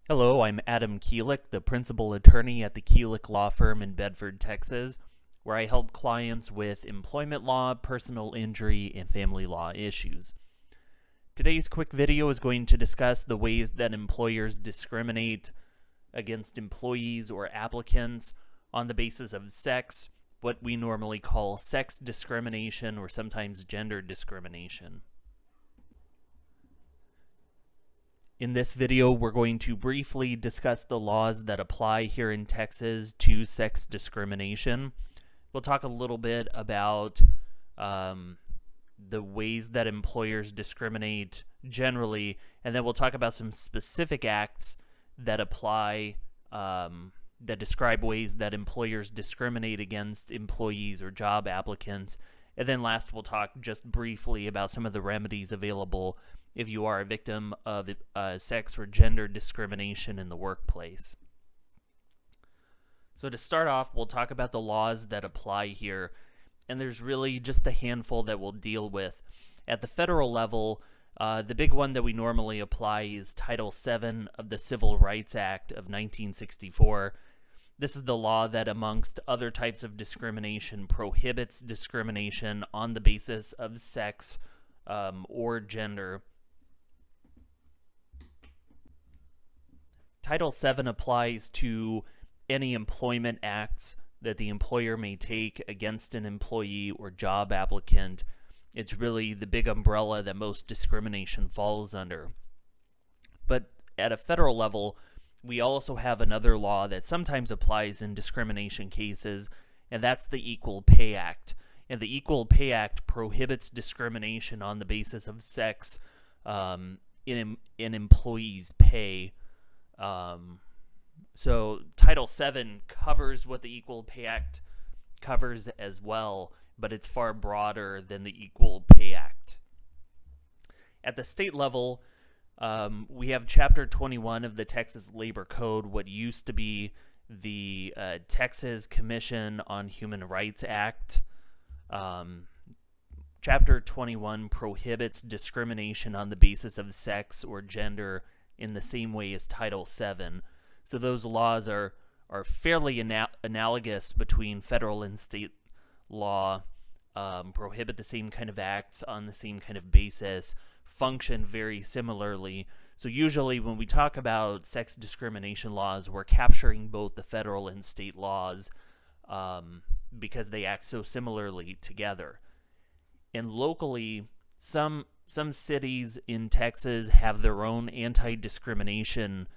Hello, I'm Adam Kielich, the principal attorney at the Kielich Law Firm in Bedford, Texas, where I help clients with employment law, personal injury, and family law issues. Today's quick video is going to discuss the ways that employers discriminate against employees or applicants on the basis of sex, what we normally call sex discrimination or sometimes gender discrimination. In this video, we're going to briefly discuss the laws that apply here in Texas to sex discrimination. We'll talk a little bit about the ways that employers discriminate generally, and then we'll talk about some specific acts that apply, that describe ways that employers discriminate against employees or job applicants. And then last, we'll talk just briefly about some of the remedies available if you are a victim of sex or gender discrimination in the workplace. So to start off, we'll talk about the laws that apply here, and there's really just a handful that we'll deal with. At the federal level, the big one that we normally apply is Title VII of the Civil Rights Act of 1964. This is the law that, amongst other types of discrimination, prohibits discrimination on the basis of sex or gender. Title VII applies to any employment acts that the employer may take against an employee or job applicant. It's really the big umbrella that most discrimination falls under. But at a federal level, we also have another law that sometimes applies in discrimination cases, and that's the Equal Pay Act. And the Equal Pay Act prohibits discrimination on the basis of sex in employees' pay. So Title VII covers what the Equal Pay Act covers as well, but it's far broader than the Equal Pay Act. At the state level, we have Chapter 21 of the Texas Labor Code, what used to be the Texas Commission on Human Rights Act. Chapter 21 prohibits discrimination on the basis of sex or gender in the same way as Title VII. So those laws are fairly analogous between federal and state law, prohibit the same kind of acts on the same kind of basis, function very similarly. So usually when we talk about sex discrimination laws, we're capturing both the federal and state laws because they act so similarly together. And locally, some cities in Texas have their own anti-discrimination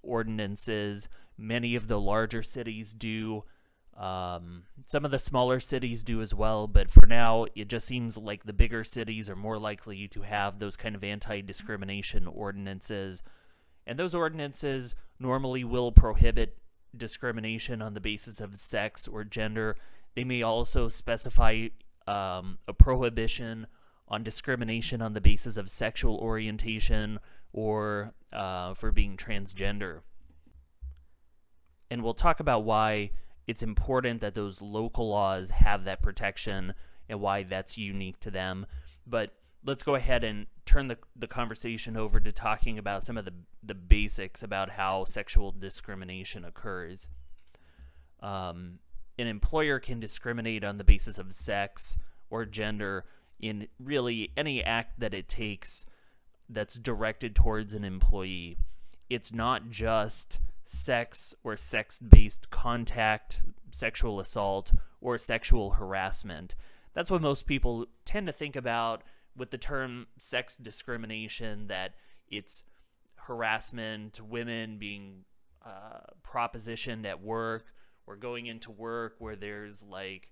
ordinances. Many of the larger cities do. Some of the smaller cities do as well, but for now, it just seems like the bigger cities are more likely to have those kind of anti-discrimination ordinances. And those ordinances normally will prohibit discrimination on the basis of sex or gender. They may also specify a prohibition on discrimination on the basis of sexual orientation or for being transgender. And we'll talk about why it's important that those local laws have that protection and why that's unique to them. But let's go ahead and turn the conversation over to talking about some of the basics about how sexual discrimination occurs. An employer can discriminate on the basis of sex or gender in really any act that it takes that's directed towards an employee. It's not just sex or sex-based contact, sexual assault, or sexual harassment. That's what most people tend to think about with the term sex discrimination, that it's harassment, women being propositioned at work or going into work where there's like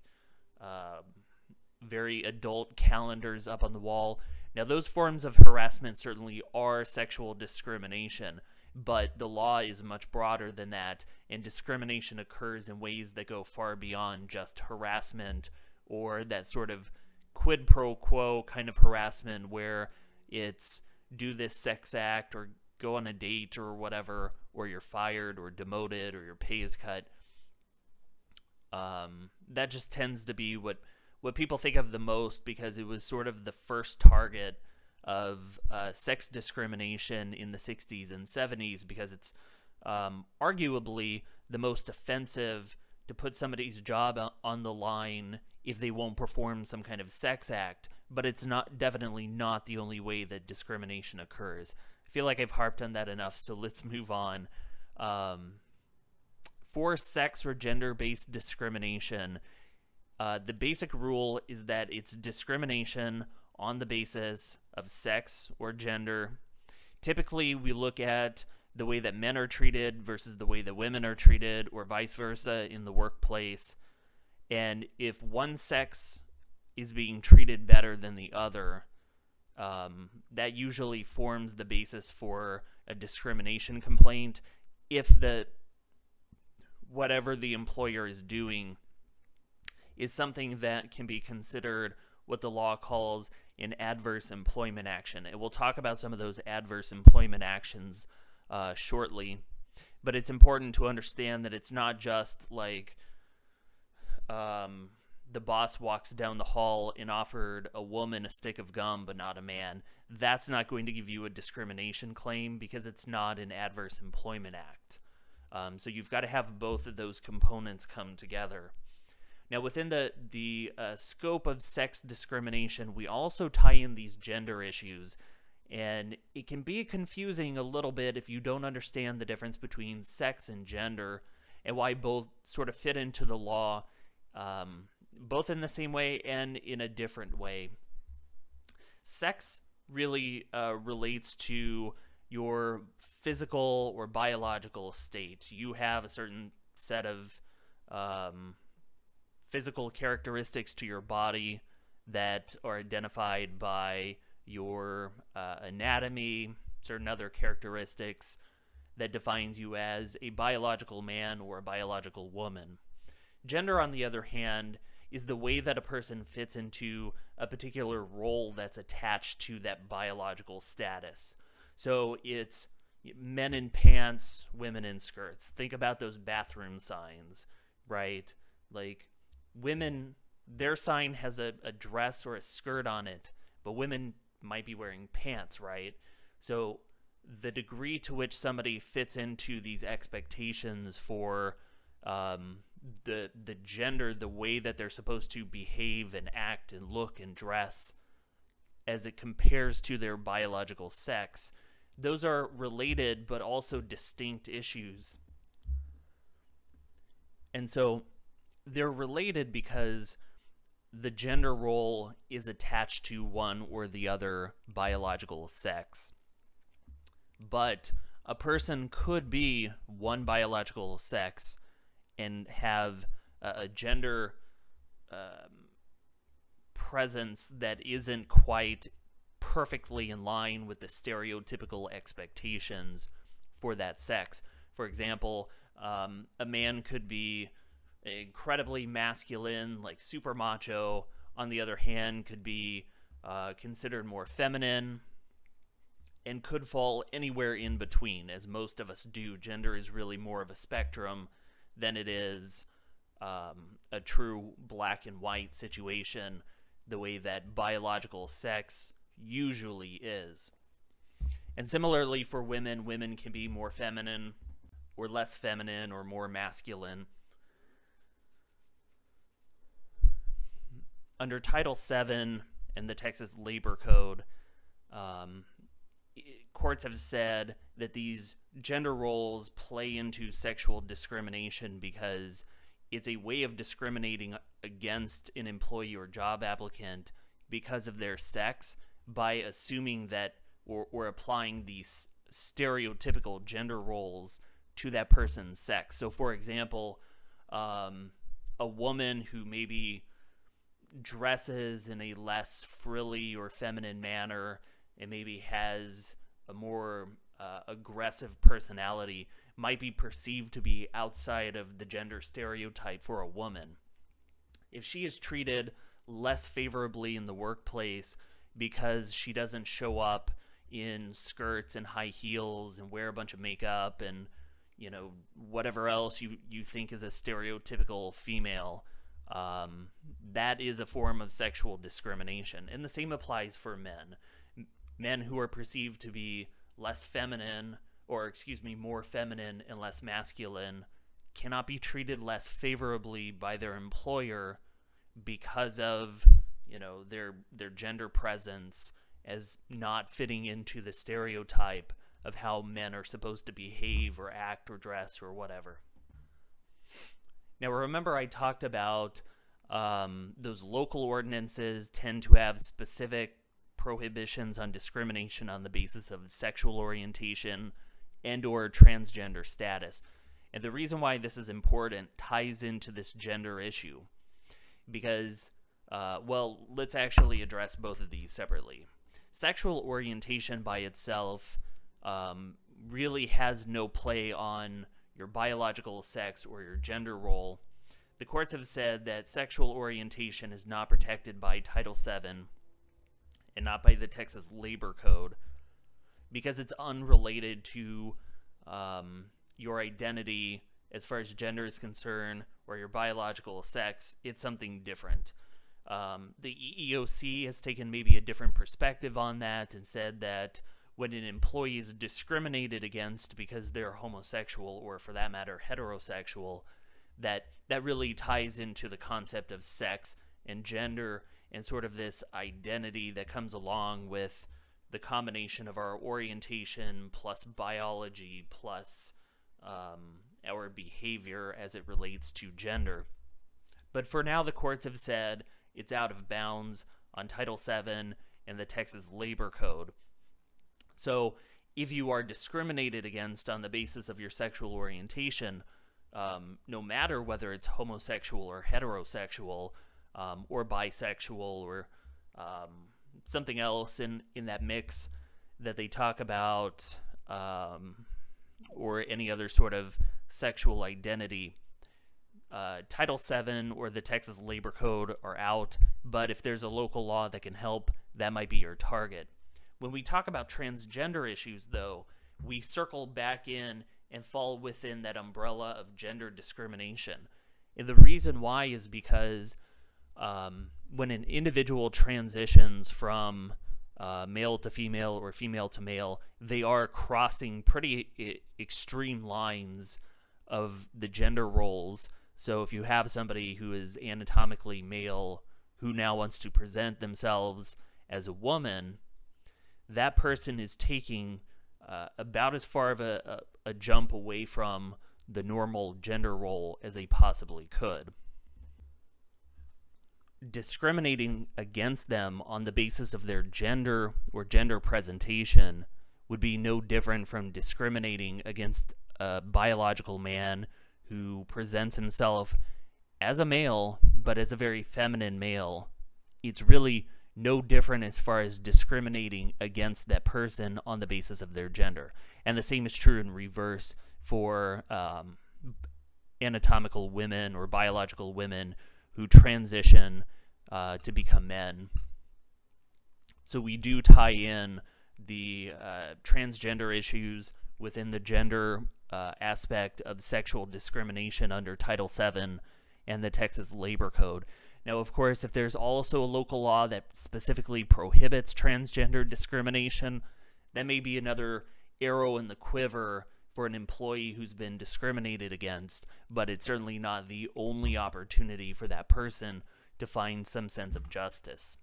very adult calendars up on the wall. Now, those forms of harassment certainly are sexual discrimination, but the law is much broader than that, and discrimination occurs in ways that go far beyond just harassment or that sort of quid pro quo kind of harassment where it's do this sex act or go on a date or whatever, or you're fired or demoted or your pay is cut. That just tends to be what people think of the most because it was sort of the first target of sex discrimination in the 60s and 70s, because it's arguably the most offensive to put somebody's job on the line if they won't perform some kind of sex act, but it's definitely not the only way that discrimination occurs. I feel like I've harped on that enough, so let's move on. For sex or gender-based discrimination, the basic rule is that it's discrimination on the basis of sex or gender. Typically, we look at the way that men are treated versus the way that women are treated, or vice versa in the workplace. And if one sex is being treated better than the other, that usually forms the basis for a discrimination complaint if whatever the employer is doing is something that can be considered what the law calls an adverse employment action. And we'll talk about some of those adverse employment actions shortly, but it's important to understand that it's not just like the boss walks down the hall and offered a woman a stick of gum but not a man. That's not going to give you a discrimination claim because it's not an adverse employment act. So you've got to have both of those components come together. Now, within the scope of sex discrimination, we also tie in these gender issues, and it can be confusing a little bit if you don't understand the difference between sex and gender and why both sort of fit into the law, both in the same way and in a different way. Sex really relates to your physical or biological state. You have a certain set of physical characteristics to your body that are identified by your anatomy, certain other characteristics that defines you as a biological man or a biological woman. Gender, on the other hand, is the way that a person fits into a particular role that's attached to that biological status. So it's men in pants, women in skirts. Think about those bathroom signs, right? Like, women, their sign has a dress or a skirt on it, but women might be wearing pants, right? So the degree to which somebody fits into these expectations for the gender, the way that they're supposed to behave and act and look and dress as it compares to their biological sex, those are related but also distinct issues. And so they're related because the gender role is attached to one or the other biological sex. But a person could be one biological sex and have a gender presence that isn't quite perfectly in line with the stereotypical expectations for that sex. For example, a man could be incredibly masculine, like super macho. On the other hand, could be considered more feminine, and could fall anywhere in between, as most of us do. Gender is really more of a spectrum than it is a true black and white situation, the way that biological sex usually is. And similarly for women, women can be more feminine or less feminine or more masculine. Under Title VII and the Texas Labor Code, courts have said that these gender roles play into sexual discrimination because it's a way of discriminating against an employee or job applicant because of their sex by assuming that or applying these stereotypical gender roles to that person's sex. So, for example, a woman who maybe dresses in a less frilly or feminine manner and maybe has a more aggressive personality might be perceived to be outside of the gender stereotype for a woman. If she is treated less favorably in the workplace because she doesn't show up in skirts and high heels and wear a bunch of makeup and, you know, whatever else you think is a stereotypical female, that is a form of sexual discrimination. And the same applies for men. men who are perceived to be less feminine, or excuse me, more feminine and less masculine, cannot be treated less favorably by their employer because of, you know, their gender presence as not fitting into the stereotype of how men are supposed to behave or act or dress or whatever. Now, remember I talked about those local ordinances tend to have specific prohibitions on discrimination on the basis of sexual orientation and or transgender status. And the reason why this is important ties into this gender issue because, well, let's actually address both of these separately. Sexual orientation by itself really has no play on your biological sex or your gender role. The courts have said that sexual orientation is not protected by Title VII and not by the Texas Labor Code because it's unrelated to your identity as far as gender is concerned or your biological sex. It's something different. The EEOC has taken maybe a different perspective on that and said that when an employee is discriminated against because they're homosexual or, for that matter, heterosexual, that really ties into the concept of sex and gender and sort of this identity that comes along with the combination of our orientation plus biology plus our behavior as it relates to gender. But for now, the courts have said it's out of bounds on Title VII and the Texas Labor Code. So if you are discriminated against on the basis of your sexual orientation, no matter whether it's homosexual or heterosexual or bisexual or something else in that mix that they talk about, or any other sort of sexual identity, Title VII or the Texas Labor Code are out, but if there's a local law that can help, that might be your target. When we talk about transgender issues, though, we circle back in and fall within that umbrella of gender discrimination. And the reason why is because when an individual transitions from male to female or female to male, they are crossing pretty extreme lines of the gender roles. So if you have somebody who is anatomically male who now wants to present themselves as a woman, that person is taking about as far of a jump away from the normal gender role as they possibly could. Discriminating against them on the basis of their gender or gender presentation would be no different from discriminating against a biological man who presents himself as a male, but as a very feminine male. It's really no different as far as discriminating against that person on the basis of their gender. And the same is true in reverse for anatomical women or biological women who transition to become men. So we do tie in the transgender issues within the gender aspect of sexual discrimination under Title VII and the Texas Labor Code. Now, of course, if there's also a local law that specifically prohibits transgender discrimination, that may be another arrow in the quiver for an employee who's been discriminated against, but it's certainly not the only opportunity for that person to find some sense of justice.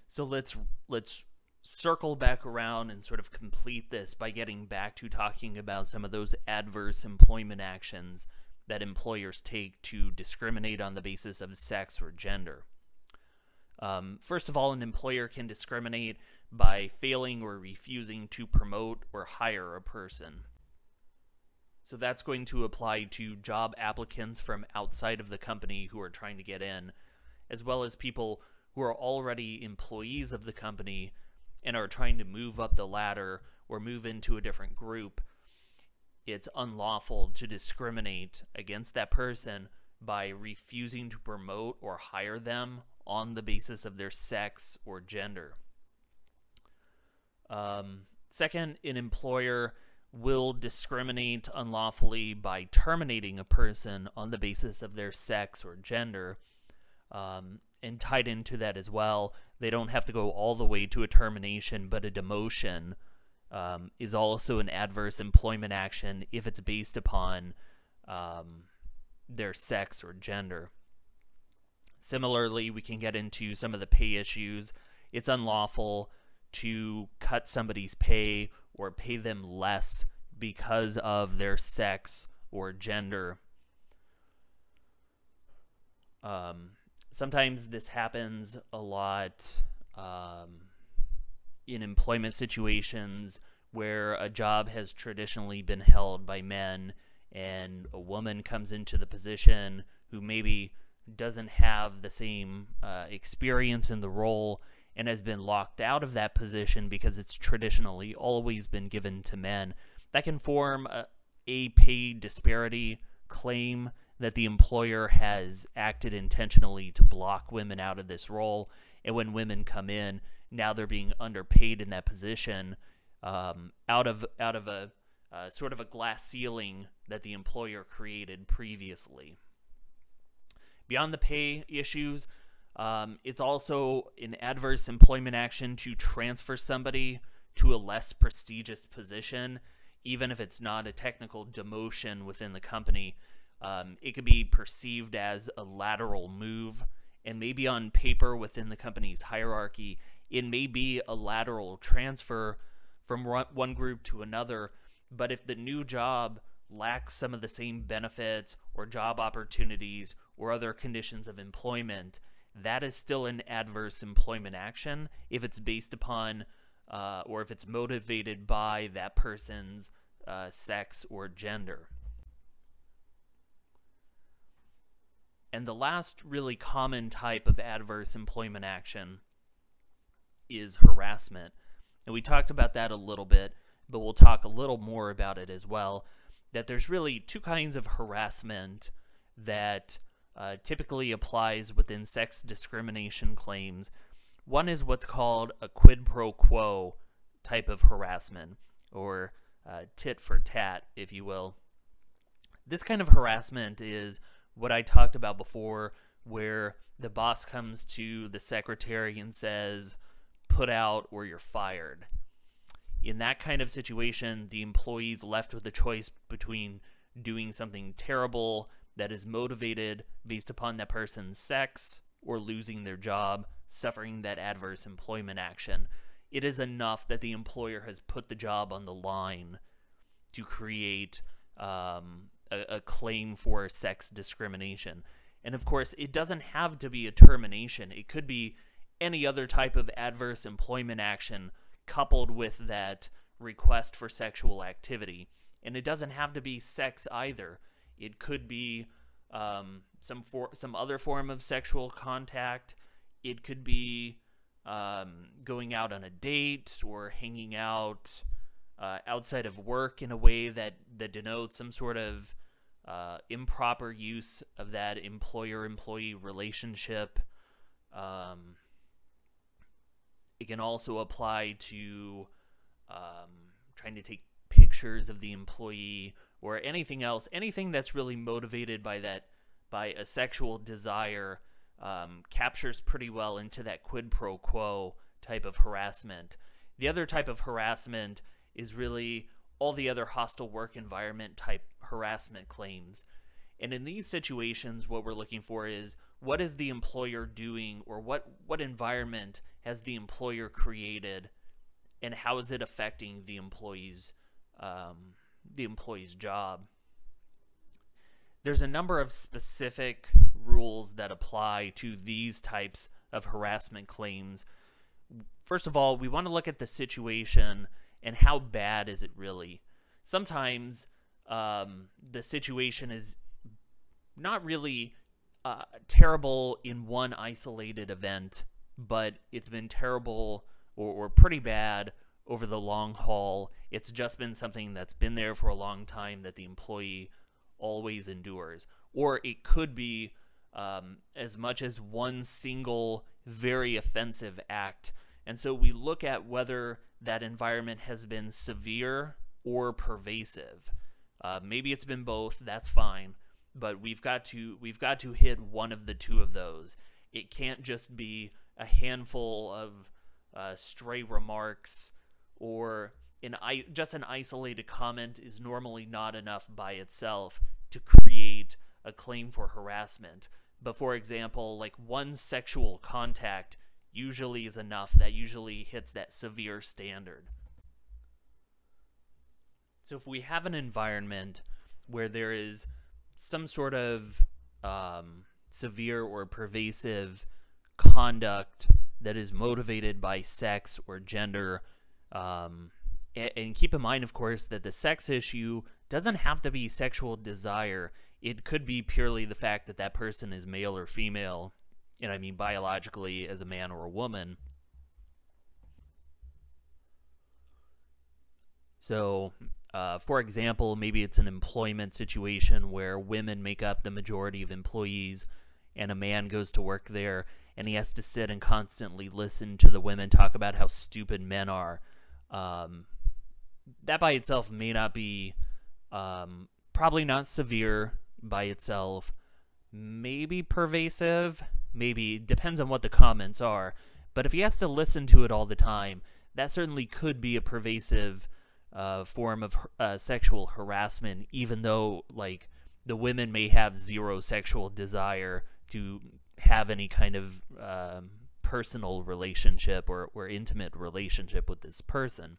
So let's circle back around and sort of complete this by getting back to talking about some of those adverse employment actions that employers take to discriminate on the basis of sex or gender. First of all, an employer can discriminate by failing or refusing to promote or hire a person. So that's going to apply to job applicants from outside of the company who are trying to get in, as well as people who are already employees of the company and are trying to move up the ladder or move into a different group. It's unlawful to discriminate against that person by refusing to promote or hire them on the basis of their sex or gender. Second, an employer will discriminate unlawfully by terminating a person on the basis of their sex or gender. And tied into that as well, they don't have to go all the way to a termination, but a demotion is also an adverse employment action if it's based upon their sex or gender. Similarly, we can get into some of the pay issues. It's unlawful to cut somebody's pay or pay them less because of their sex or gender. Sometimes this happens a lot in employment situations where a job has traditionally been held by men and a woman comes into the position who maybe doesn't have the same experience in the role and has been locked out of that position because it's traditionally always been given to men. That can form a pay disparity claim that the employer has acted intentionally to block women out of this role, and when women come in, now they're being underpaid in that position out of a sort of a glass ceiling that the employer created previously. Beyond the pay issues, it's also an adverse employment action to transfer somebody to a less prestigious position, even if it's not a technical demotion within the company. It could be perceived as a lateral move, and maybe on paper within the company's hierarchy, it may be a lateral transfer from one group to another, but if the new job lacks some of the same benefits or job opportunities or other conditions of employment, that is still an adverse employment action if it's based upon or if it's motivated by that person's sex or gender. And the last really common type of adverse employment action is harassment. And we talked about that a little bit, but we'll talk a little more about it as well, that there's really two kinds of harassment that typically applies within sex discrimination claims. One is what's called a quid pro quo type of harassment, or tit for tat, if you will. This kind of harassment is what I talked about before, where the boss comes to the secretary and says, "Put out or you're fired." In that kind of situation, the employee's left with a choice between doing something terrible that is motivated based upon that person's sex or losing their job, suffering that adverse employment action. It is enough that the employer has put the job on the line to create a claim for sex discrimination. And of course, it doesn't have to be a termination. It could be any other type of adverse employment action coupled with that request for sexual activity. And it doesn't have to be sex either. It could be some other form of sexual contact. It could be going out on a date or hanging out outside of work in a way that denotes some sort of improper use of that employer-employee relationship. It can also apply to trying to take pictures of the employee or anything else, anything that's really motivated by a sexual desire, captures pretty well into that quid pro quo type of harassment. The other type of harassment is really all the other hostile work environment type harassment claims. And in these situations, what we're looking for is, what is the employer doing, or what environment has the employer created, and how is it affecting the employee's job? There's a number of specific rules that apply to these types of harassment claims. First of all, we want to look at the situation and how bad is it really. Sometimes the situation is not really terrible in one isolated event, but it's been terrible or pretty bad over the long haul. It's just been something that's been there for a long time that the employee always endures. Or it could be as much as one single very offensive act. And so we look at whether that environment has been severe or pervasive. Maybe it's been both, that's fine, but we've got to hit one of the two of those. It can't just be a handful of stray remarks, or just an isolated comment is normally not enough by itself to create a claim for harassment. But for example, like one sexual contact usually is enough. That usually hits that severe standard. So if we have an environment where there is some sort of severe or pervasive conduct that is motivated by sex or gender, and keep in mind, of course, that the sex issue doesn't have to be sexual desire. It could be purely the fact that that person is male or female, and I mean biologically as a man or a woman. So, for example, maybe it's an employment situation where women make up the majority of employees, and a man goes to work there, and he has to sit and constantly listen to the women talk about how stupid men are. That by itself may not be, probably not severe by itself, maybe pervasive, maybe, depends on what the comments are, but if he has to listen to it all the time, that certainly could be a pervasive form of sexual harassment, even though, like, the women may have zero sexual desire to have any kind of personal relationship or intimate relationship with this person.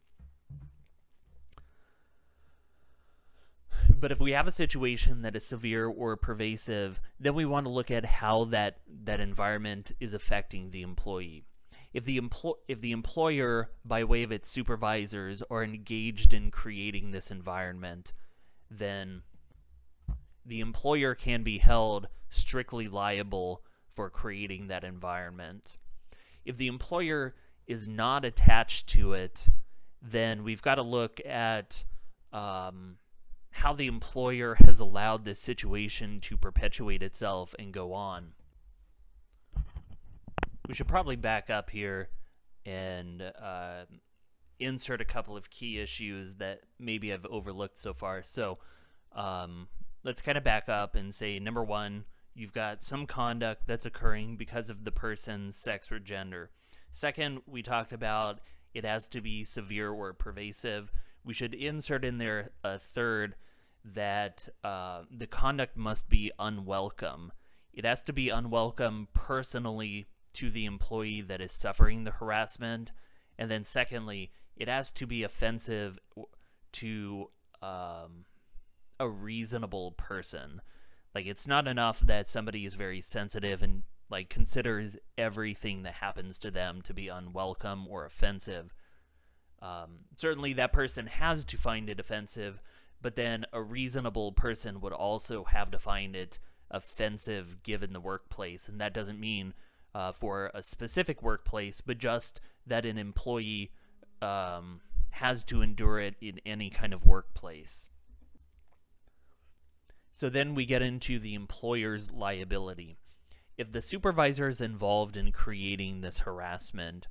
But if we have a situation that is severe or pervasive, then we want to look at how that environment is affecting the employee. If the employer, by way of its supervisors, are engaged in creating this environment, then the employer can be held strictly liable for creating that environment. If the employer is not attached to it, then we've got to look at how the employer has allowed this situation to perpetuate itself and go on. We should probably back up here and insert a couple of key issues that maybe I've overlooked so far. So let's kind of back up and say, number one, you've got some conduct that's occurring because of the person's sex or gender. Second, we talked about it has to be severe or pervasive. We should insert in there a third, that the conduct must be unwelcome. It has to be unwelcome personally to the employee that is suffering the harassment. And then secondly, it has to be offensive to a reasonable person. Like, it's not enough that somebody is very sensitive and like considers everything that happens to them to be unwelcome or offensive. Certainly that person has to find it offensive, but then a reasonable person would also have to find it offensive given the workplace. And that doesn't mean for a specific workplace, but just that an employee has to endure it in any kind of workplace. So then we get into the employer's liability. If the supervisor is involved in creating this harassment,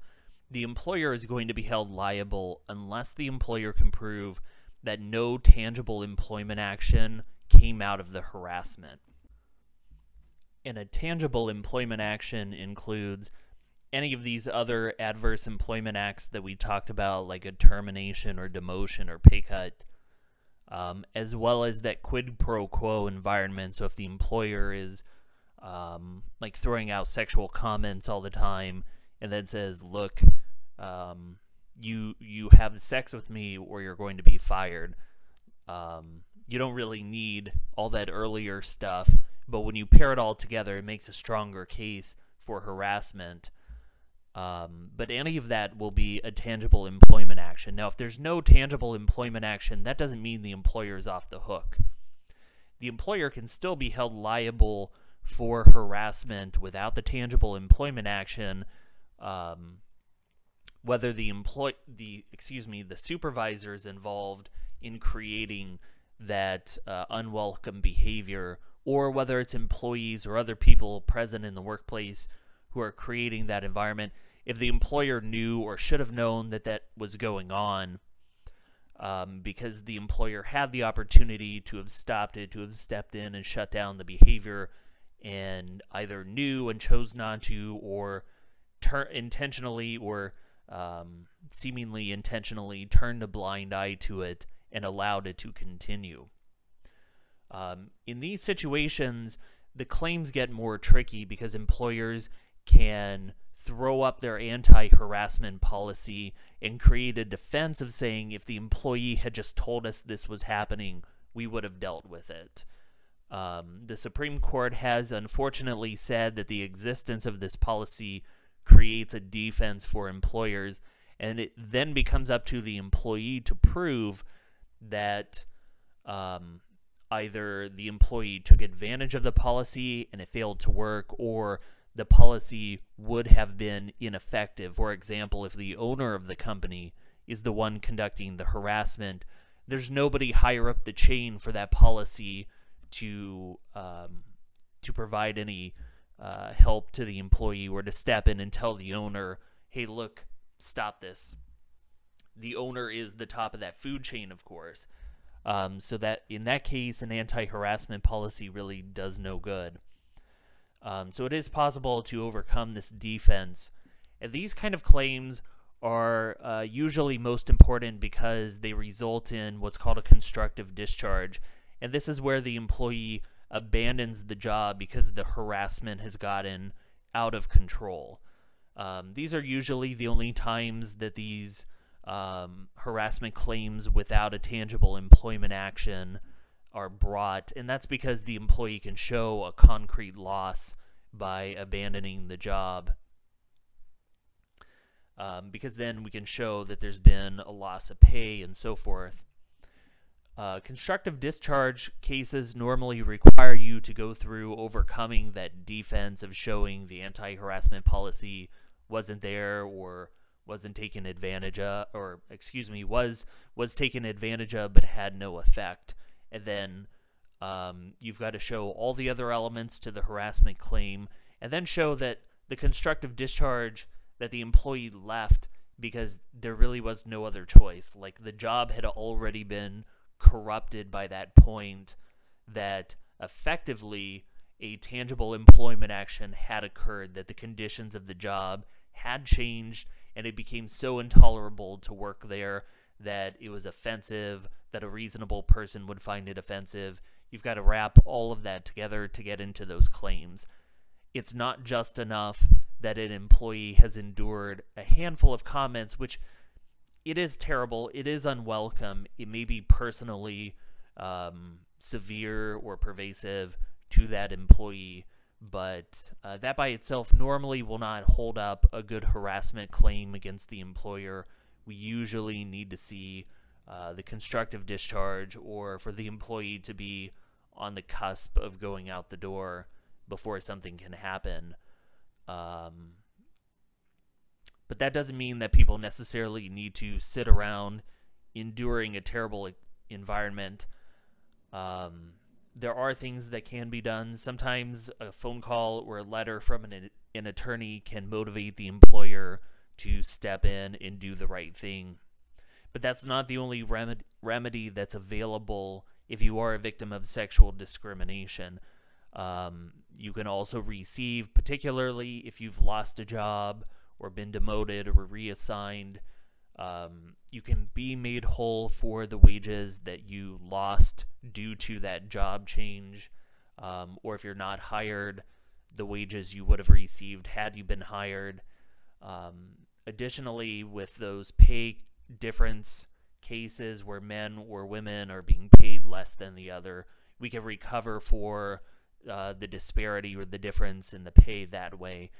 the employer is going to be held liable unless the employer can prove that no tangible employment action came out of the harassment. And a tangible employment action includes any of these other adverse employment acts that we talked about, like a termination or demotion or pay cut, as well as that quid pro quo environment. So if the employer is like throwing out sexual comments all the time and then says, look, you have sex with me or you're going to be fired. You don't really need all that earlier stuff, but when you pair it all together, it makes a stronger case for harassment. But any of that will be a tangible employment action. Now, if there's no tangible employment action, that doesn't mean the employer is off the hook. The employer can still be held liable for harassment without the tangible employment action, whether the supervisor is involved in creating that unwelcome behavior, or whether it's employees or other people present in the workplace who are creating that environment. If the employer knew or should have known that that was going on, because the employer had the opportunity to have stopped it, to have stepped in and shut down the behavior, and either knew and chose not to, or intentionally or seemingly intentionally turned a blind eye to it and allowed it to continue. In these situations, the claims get more tricky because employers can throw up their anti-harassment policy and create a defense of saying, if the employee had just told us this was happening, we would have dealt with it. The Supreme Court has unfortunately said that the existence of this policy creates a defense for employers, and it then becomes up to the employee to prove that either the employee took advantage of the policy and it failed to work, or the policy would have been ineffective. For example, if the owner of the company is the one conducting the harassment, there's nobody higher up the chain for that policy to provide any help to the employee, or to step in and tell the owner, hey, look, stop this. The owner is the top of that food chain, of course. So that in that case, an anti-harassment policy really does no good. So it is possible to overcome this defense. And these kind of claims are usually most important because they result in what's called a constructive discharge. And this is where the employee abandons the job because the harassment has gotten out of control. These are usually the only times that these harassment claims without a tangible employment action are brought, and that's because the employee can show a concrete loss by abandoning the job, because then we can show that there's been a loss of pay and so forth. Constructive discharge cases normally require you to go through overcoming that defense of showing the anti-harassment policy wasn't there, or wasn't taken advantage of, or was taken advantage of but had no effect. And then you've got to show all the other elements to the harassment claim, and then show that the constructive discharge, that the employee left because there really was no other choice. Like, the job had already been corrupted by that point, that effectively a tangible employment action had occurred, that the conditions of the job had changed, and it became so intolerable to work there that it was offensive, that a reasonable person would find it offensive. You've got to wrap all of that together to get into those claims. It's not just enough that an employee has endured a handful of comments, which it is terrible, it is unwelcome, it may be personally severe or pervasive to that employee, but that by itself normally will not hold up a good harassment claim against the employer. We usually need to see the constructive discharge, or for the employee to be on the cusp of going out the door before something can happen. But that doesn't mean that people necessarily need to sit around enduring a terrible environment. There are things that can be done. Sometimes a phone call or a letter from an attorney can motivate the employer to step in and do the right thing. But that's not the only remedy that's available if you are a victim of sexual discrimination. You can also receive, particularly if you've lost a job or been demoted or reassigned, you can be made whole for the wages that you lost due to that job change, or if you're not hired, the wages you would have received had you been hired. Additionally, with those pay difference cases where men or women are being paid less than the other, we can recover for the disparity or the difference in the pay that way.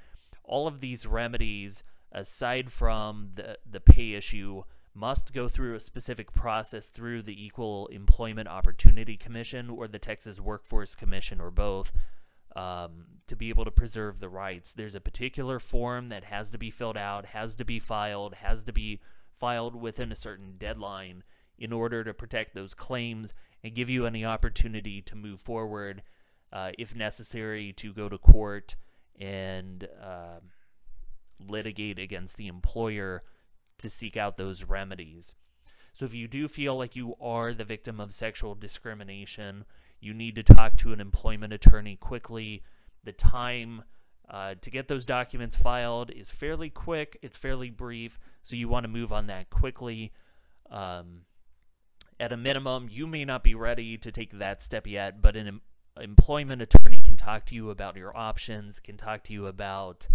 All of these remedies, aside from the pay issue, must go through a specific process through the Equal Employment Opportunity Commission or the Texas Workforce Commission, or both, to be able to preserve the rights. There's a particular form that has to be filled out, has to be filed within a certain deadline in order to protect those claims and give you any opportunity to move forward, if necessary, to go to court and litigate against the employer to seek out those remedies. So if you do feel like you are the victim of sexual discrimination, you need to talk to an employment attorney quickly. The time to get those documents filed is fairly quick. It's fairly brief, so you want to move on that quickly. At a minimum, you may not be ready to take that step yet, but an employment attorney can talk to you about your options, can talk to you about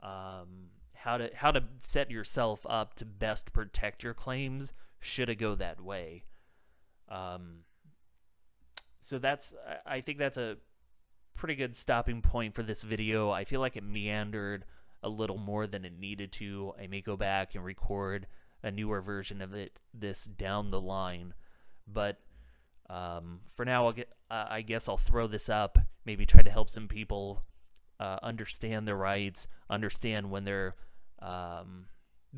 how to set yourself up to best protect your claims should it go that way. So I think that's a pretty good stopping point for this video. I feel like it meandered a little more than it needed to. I may go back and record a newer version of this down the line, but for now, I guess I'll throw this up, maybe try to help some people understand their rights, understand when they're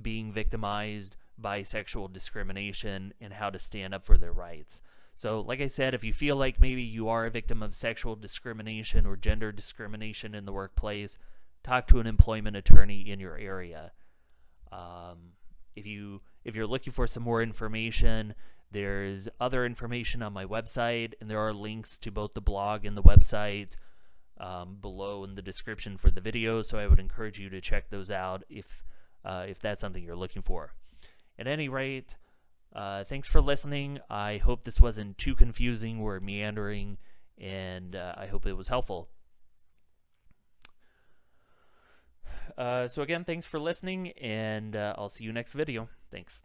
being victimized by sexual discrimination, and how to stand up for their rights. So like I said, if you feel like maybe you are a victim of sexual discrimination or gender discrimination in the workplace, talk to an employment attorney in your area. If you're looking for some more information, there's other information on my website, and there are links to both the blog and the website below in the description for the video, so I would encourage you to check those out if that's something you're looking for. At any rate, thanks for listening. I hope this wasn't too confusing or meandering, and I hope it was helpful. So again, thanks for listening, and I'll see you next video. Thanks.